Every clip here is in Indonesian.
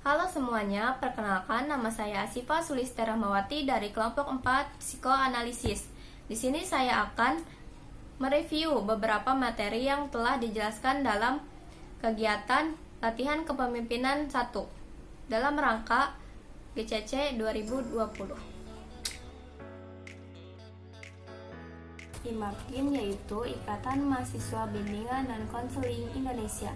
Halo semuanya, perkenalkan nama saya Asifa Sulistya Rahmawati dari kelompok 4 Psikoanalisis. Di sini saya akan mereview beberapa materi yang telah dijelaskan dalam kegiatan latihan kepemimpinan 1 dalam rangka GCC 2020. IMAPKIN yaitu Ikatan Mahasiswa Bimbingan dan Konseling Indonesia.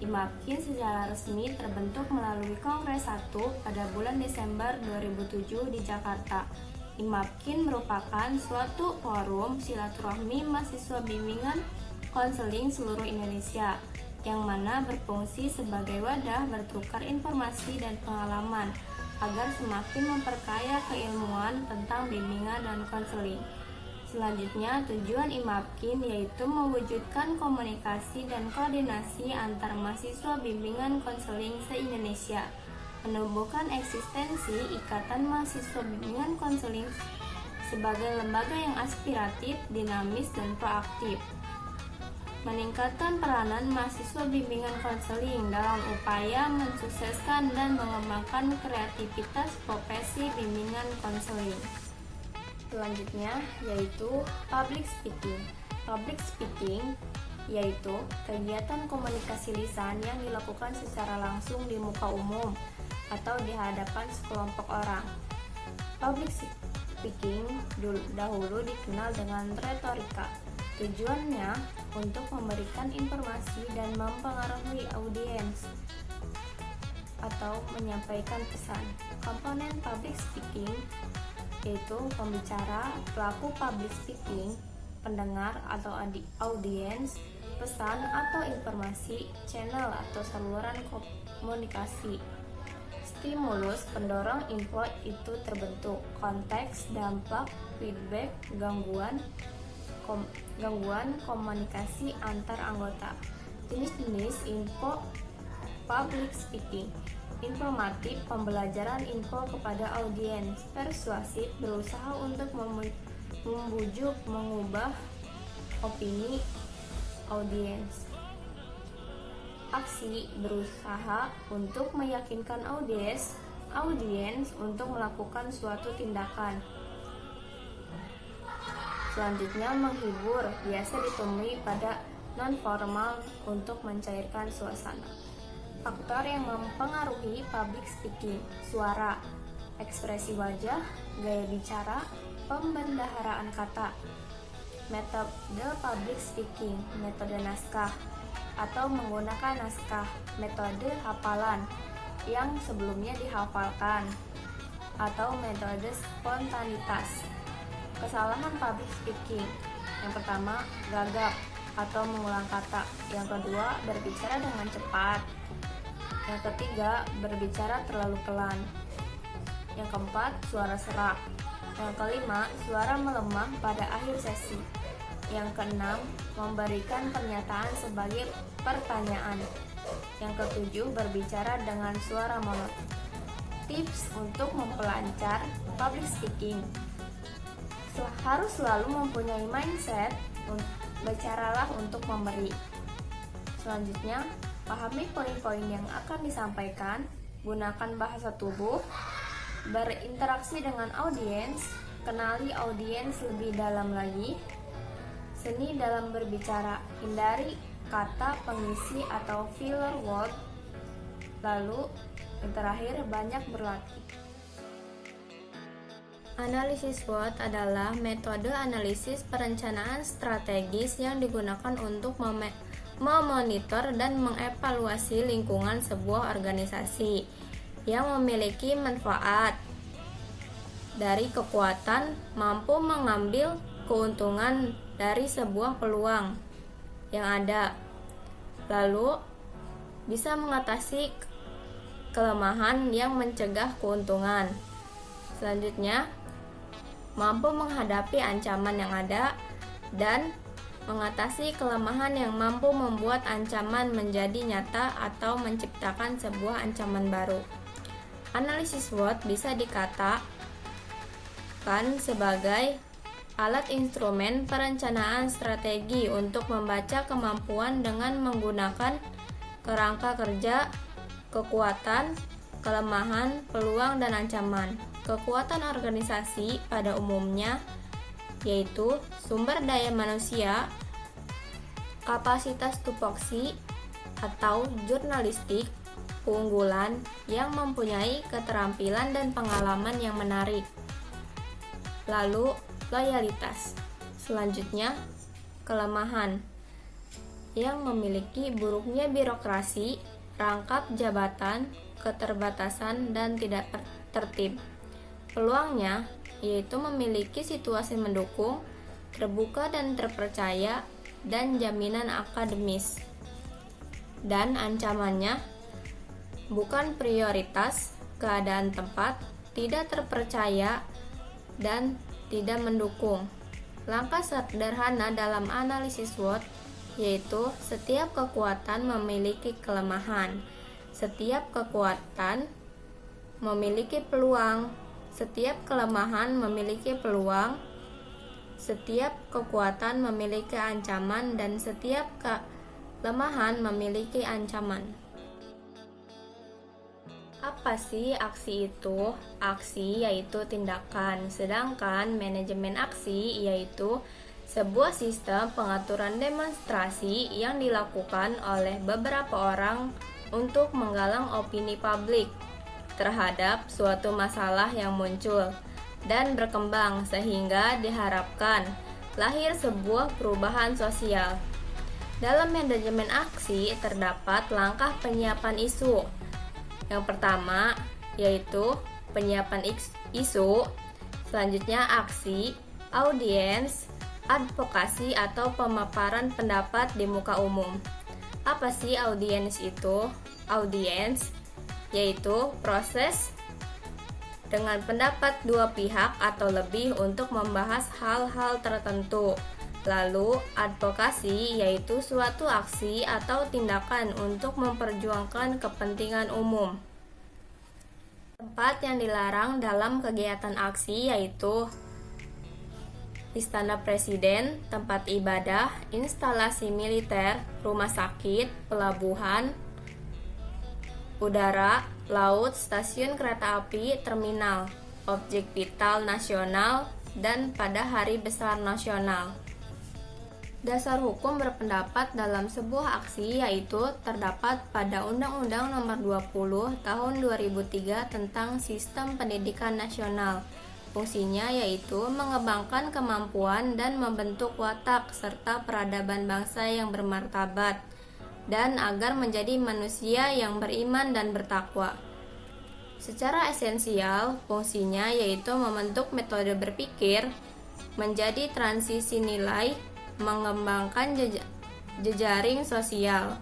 IMAPKIN secara resmi terbentuk melalui Kongres 1 pada bulan Desember 2007 di Jakarta. IMAPKIN merupakan suatu forum silaturahmi mahasiswa bimbingan konseling seluruh Indonesia yang mana berfungsi sebagai wadah bertukar informasi dan pengalaman agar semakin memperkaya keilmuan tentang bimbingan dan konseling. Selanjutnya, tujuan IMAPKIN yaitu mewujudkan komunikasi dan koordinasi antar mahasiswa bimbingan konseling se-Indonesia, menumbuhkan eksistensi Ikatan Mahasiswa Bimbingan Konseling sebagai lembaga yang aspiratif, dinamis, dan proaktif, meningkatkan peranan mahasiswa bimbingan konseling dalam upaya mensukseskan dan mengembangkan kreativitas profesi bimbingan konseling. Selanjutnya yaitu public speaking. Public speaking yaitu kegiatan komunikasi lisan yang dilakukan secara langsung di muka umum atau di hadapan sekelompok orang. Public speaking dahulu dikenal dengan retorika. Tujuannya untuk memberikan informasi dan mempengaruhi audiens atau menyampaikan pesan. Komponen public speaking yaitu pembicara, pelaku public speaking, pendengar atau audiens, pesan atau informasi, channel atau saluran komunikasi. Stimulus pendorong info itu terbentuk, konteks, dampak, feedback, gangguan komunikasi antar anggota. Jenis-jenis info public speaking: informatif, pembelajaran info kepada audiens; persuasif, berusaha untuk membujuk, mengubah opini audiens; aksi, berusaha untuk meyakinkan audiens untuk melakukan suatu tindakan. Selanjutnya, menghibur, biasa ditemui pada non-formal untuk mencairkan suasana. Faktor yang mempengaruhi public speaking: suara, ekspresi wajah, gaya bicara, pembendaharaan kata. Metode public speaking: metode naskah atau menggunakan naskah, metode hafalan yang sebelumnya dihafalkan, atau metode spontanitas. Kesalahan public speaking: yang pertama, gagap atau mengulang kata; yang kedua, berbicara dengan cepat; yang ketiga, berbicara terlalu pelan; yang keempat, suara serak; yang kelima, suara melemah pada akhir sesi; yang keenam, memberikan pernyataan sebagai pertanyaan; yang ketujuh, berbicara dengan suara monoton. Tips untuk memperlancar public speaking: harus selalu mempunyai mindset bicaralah untuk memberi. Selanjutnya, pahami poin-poin yang akan disampaikan, gunakan bahasa tubuh, berinteraksi dengan audiens, kenali audiens lebih dalam lagi, seni dalam berbicara, hindari kata pengisi atau filler word, lalu yang terakhir, banyak berlatih. Analisis SWOT adalah metode analisis perencanaan strategis yang digunakan untuk memonitor dan mengevaluasi lingkungan sebuah organisasi yang memiliki manfaat dari kekuatan, mampu mengambil keuntungan dari sebuah peluang yang ada, lalu bisa mengatasi kelemahan yang mencegah keuntungan. Selanjutnya, mampu menghadapi ancaman yang ada dan mengatasi kelemahan yang mampu membuat ancaman menjadi nyata atau menciptakan sebuah ancaman baru. Analisis SWOT bisa dikatakan sebagai alat instrumen perencanaan strategi untuk membaca kemampuan dengan menggunakan kerangka kerja, kekuatan, kelemahan, peluang, dan ancaman. Kekuatan organisasi pada umumnya yaitu sumber daya manusia, kapasitas tupoksi atau jurnalistik, keunggulan yang mempunyai keterampilan dan pengalaman yang menarik. Lalu, loyalitas. Selanjutnya, kelemahan yang memiliki buruknya birokrasi, rangkap jabatan, keterbatasan, dan tidak tertib. Peluangnya yaitu memiliki situasi mendukung, terbuka dan terpercaya, dan jaminan akademis. Dan ancamannya bukan prioritas, keadaan tempat, tidak terpercaya, dan tidak mendukung. Langkah sederhana dalam analisis SWOT yaitu setiap kekuatan memiliki kelemahan, setiap kekuatan memiliki peluang, setiap kelemahan memiliki peluang, setiap kekuatan memiliki ancaman, dan setiap kelemahan memiliki ancaman. Apa sih aksi itu? Aksi yaitu tindakan, sedangkan manajemen aksi yaitu sebuah sistem pengaturan demonstrasi yang dilakukan oleh beberapa orang untuk menggalang opini publik terhadap suatu masalah yang muncul dan berkembang sehingga diharapkan lahir sebuah perubahan sosial. Dalam manajemen aksi terdapat langkah penyiapan isu. Yang pertama yaitu penyiapan isu, selanjutnya aksi, audiens, advokasi atau pemaparan pendapat di muka umum. Apa sih audiens itu? Audiens yaitu proses dengan pendapat dua pihak atau lebih untuk membahas hal-hal tertentu. Lalu, advokasi yaitu suatu aksi atau tindakan untuk memperjuangkan kepentingan umum. Tempat yang dilarang dalam kegiatan aksi yaitu Istana Presiden, tempat ibadah, instalasi militer, rumah sakit, pelabuhan, udara, laut, stasiun kereta api, terminal, objek vital nasional, dan pada hari besar nasional. Dasar hukum berpendapat dalam sebuah aksi yaitu terdapat pada Undang-Undang Nomor 20 Tahun 2003 tentang Sistem Pendidikan Nasional. Fungsinya yaitu mengembangkan kemampuan dan membentuk watak serta peradaban bangsa yang bermartabat dan agar menjadi manusia yang beriman dan bertakwa. Secara esensial, fungsinya yaitu membentuk metode berpikir, menjadi transisi nilai, mengembangkan jejaring sosial.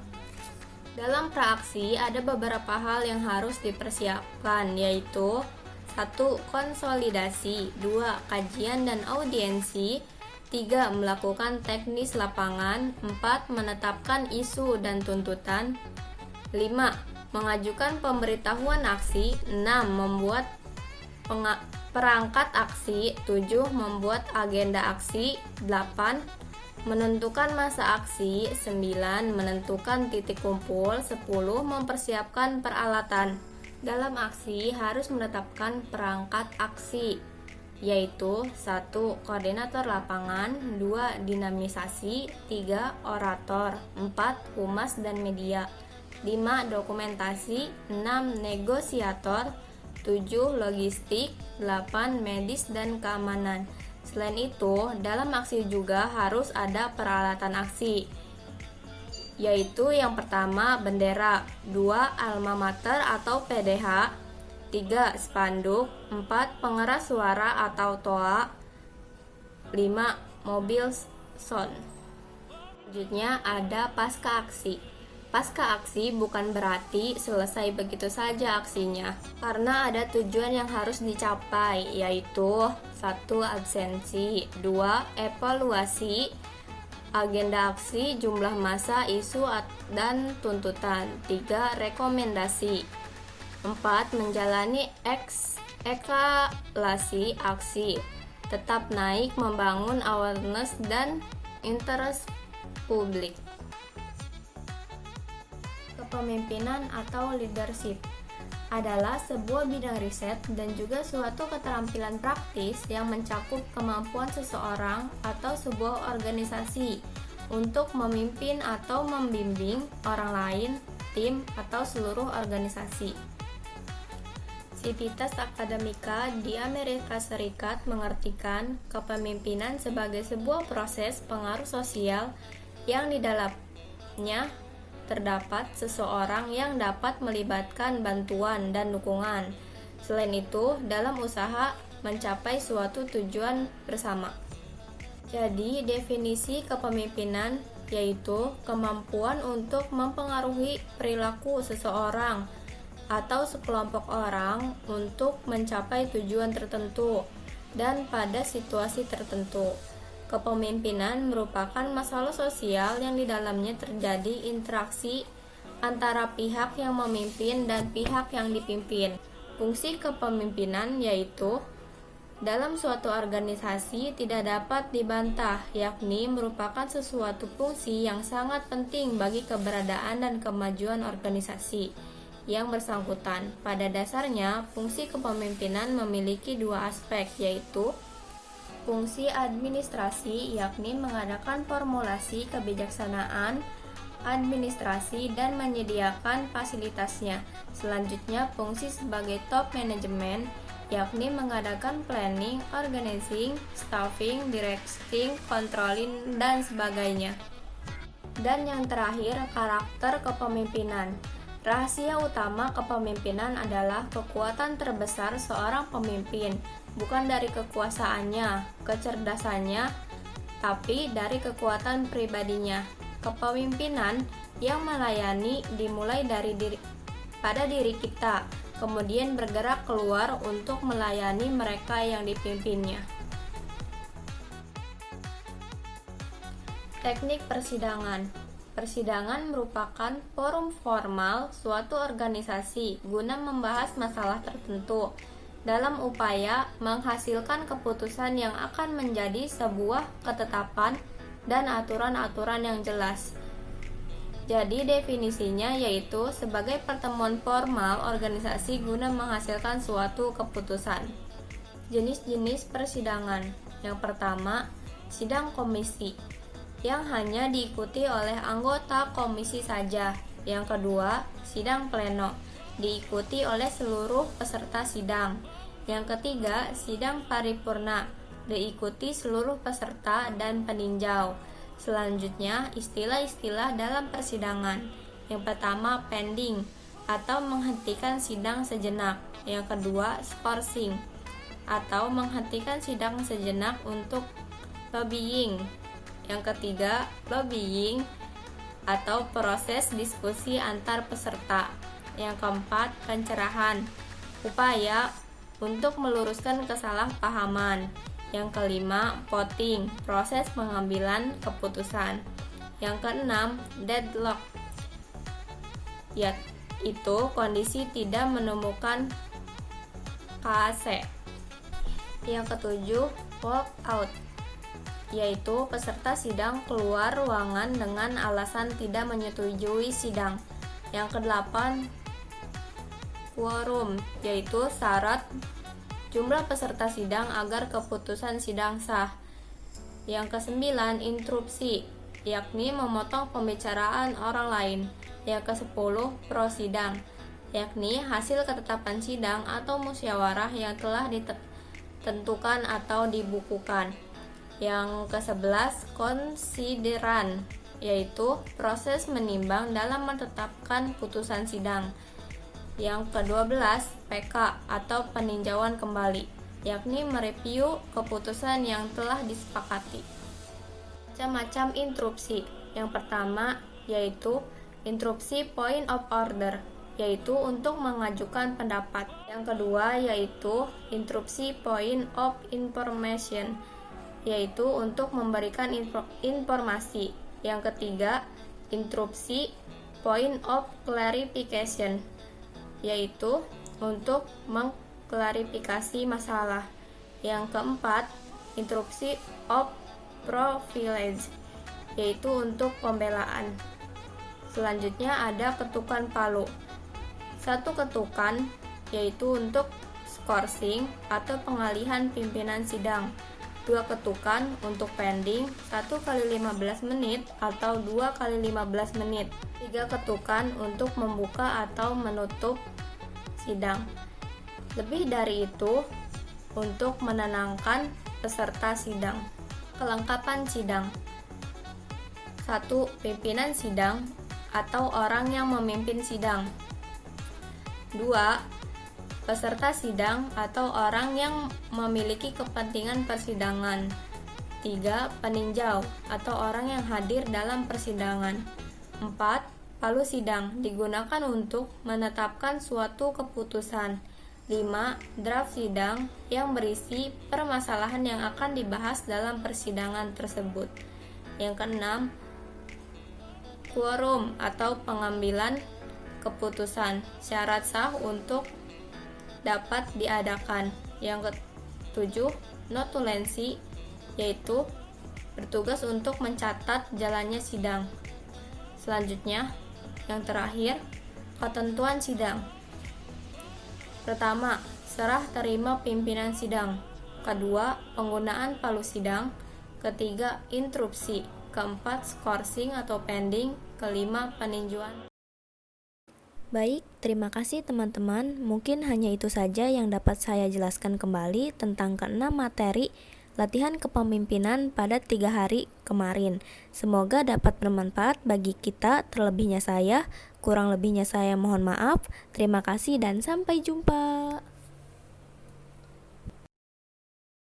Dalam praksi ada beberapa hal yang harus dipersiapkan yaitu 1. Konsolidasi, 2. Kajian dan audiensi, 3. Melakukan teknis lapangan, 4. Menetapkan isu dan tuntutan, 5. Mengajukan pemberitahuan aksi, 6. Membuat perangkat aksi, 7. Membuat agenda aksi, 8. Menentukan masa aksi, 9. Menentukan titik kumpul, 10. Mempersiapkan peralatan. Dalam aksi harus menetapkan perangkat aksi, yaitu 1. Koordinator lapangan, 2. Dinamisasi, 3. Orator, 4. Humas dan media, 5. Dokumentasi, 6. Negosiator, 7. Logistik, 8. Medis dan keamanan. Selain itu, dalam aksi juga harus ada peralatan aksi, yaitu yang pertama bendera, 2. Alma mater atau PDH, 3. Spanduk, 4. Pengeras suara atau TOA, 5. Mobil sound. Selanjutnya ada pasca aksi. Pasca aksi bukan berarti selesai begitu saja aksinya, karena ada tujuan yang harus dicapai, yaitu 1. Absensi, 2. Evaluasi agenda aksi, jumlah masa, isu dan tuntutan, 3. Rekomendasi, 4. Menjalani eskalasi aksi, tetap naik, membangun awareness dan interest publik. Kepemimpinan atau leadership. adalah sebuah bidang riset dan juga suatu keterampilan praktis yang mencakup kemampuan seseorang atau sebuah organisasi untuk memimpin atau membimbing orang lain, tim, atau seluruh organisasi. Civitas Academica di Amerika Serikat mengartikan kepemimpinan sebagai sebuah proses pengaruh sosial yang di dalamnya terdapat seseorang yang dapat melibatkan bantuan dan dukungan. Selain itu, dalam usaha mencapai suatu tujuan bersama. Jadi, definisi kepemimpinan yaitu kemampuan untuk mempengaruhi perilaku seseorang atau sekelompok orang untuk mencapai tujuan tertentu dan pada situasi tertentu. Kepemimpinan merupakan masalah sosial yang di dalamnya terjadi interaksi antara pihak yang memimpin dan pihak yang dipimpin. Fungsi kepemimpinan yaitu dalam suatu organisasi tidak dapat dibantah, yakni merupakan sesuatu fungsi yang sangat penting bagi keberadaan dan kemajuan organisasi yang bersangkutan. Pada dasarnya, fungsi kepemimpinan memiliki dua aspek, yaitu fungsi administrasi, yakni mengadakan formulasi kebijaksanaan administrasi dan menyediakan fasilitasnya. Selanjutnya, fungsi sebagai top management, yakni mengadakan planning, organizing, staffing, directing, controlling, dan sebagainya. Dan yang terakhir, karakter kepemimpinan. Rahasia utama kepemimpinan adalah kekuatan terbesar seorang pemimpin, bukan dari kekuasaannya, kecerdasannya, tapi dari kekuatan pribadinya. Kepemimpinan yang melayani dimulai dari diri kita, kemudian bergerak keluar untuk melayani mereka yang dipimpinnya. Teknik persidangan. Persidangan merupakan forum formal suatu organisasi guna membahas masalah tertentu dalam upaya menghasilkan keputusan yang akan menjadi sebuah ketetapan dan aturan-aturan yang jelas. Jadi definisinya yaitu sebagai pertemuan formal organisasi guna menghasilkan suatu keputusan. Jenis-jenis persidangan. Yang pertama, sidang komisi yang hanya diikuti oleh anggota komisi saja. Yang kedua, sidang pleno diikuti oleh seluruh peserta sidang. Yang ketiga, sidang paripurna diikuti seluruh peserta dan peninjau. Selanjutnya, istilah-istilah dalam persidangan. Yang pertama, pending atau menghentikan sidang sejenak. Yang kedua, skorsing atau menghentikan sidang sejenak untuk lobbying. Yang ketiga, lobbying atau proses diskusi antar peserta. Yang keempat, pencerahan, upaya untuk meluruskan kesalahpahaman. Yang kelima, voting, proses pengambilan keputusan. Yang keenam, deadlock, yaitu kondisi tidak menemukan KAC. Yang ketujuh, walk out, yaitu peserta sidang keluar ruangan dengan alasan tidak menyetujui sidang. Yang kedelapan, quorum, yaitu syarat jumlah peserta sidang agar keputusan sidang sah. Yang kesembilan, interupsi, yakni memotong pembicaraan orang lain. Yang kesepuluh, prosidang, yakni hasil ketetapan sidang atau musyawarah yang telah ditentukan atau dibukukan. Yang ke-11, konsideran, yaitu proses menimbang dalam menetapkan putusan sidang. Yang ke-12, PK atau peninjauan kembali, yakni mereview keputusan yang telah disepakati. Macam-macam interupsi. Yang pertama yaitu interupsi point of order, yaitu untuk mengajukan pendapat. Yang kedua yaitu interupsi point of information, yaitu untuk memberikan informasi. Yang ketiga, interupsi point of clarification, yaitu untuk mengklarifikasi masalah. Yang keempat, interupsi of privilege, yaitu untuk pembelaan. Selanjutnya ada ketukan palu. Satu ketukan yaitu untuk skorsing atau pengalihan pimpinan sidang, 2 ketukan untuk pending 1 kali 15 menit atau 2 kali 15 menit, 3 ketukan untuk membuka atau menutup sidang. Lebih dari itu, untuk menenangkan peserta sidang. Kelengkapan sidang. 1. Pimpinan sidang atau orang yang memimpin sidang. 2. Peserta sidang atau orang yang memiliki kepentingan persidangan. 3. Peninjau atau orang yang hadir dalam persidangan. 4. Palu sidang digunakan untuk menetapkan suatu keputusan. 5. Draft sidang yang berisi permasalahan yang akan dibahas dalam persidangan tersebut. Yang keenam, quorum atau pengambilan keputusan, syarat sah untuk dapat diadakan. Yang ketujuh, notulensi, yaitu bertugas untuk mencatat jalannya sidang. Selanjutnya, yang terakhir, ketentuan sidang. Pertama, serah terima pimpinan sidang. Kedua, penggunaan palu sidang. Ketiga, interupsi. Keempat, skorsing atau pending. Kelima, peninjauan. Baik, terima kasih teman-teman. Mungkin hanya itu saja yang dapat saya jelaskan kembali tentang keenam materi latihan kepemimpinan pada 3 hari kemarin. Semoga dapat bermanfaat bagi kita. Terlebihnya saya, kurang lebihnya saya mohon maaf. Terima kasih dan sampai jumpa.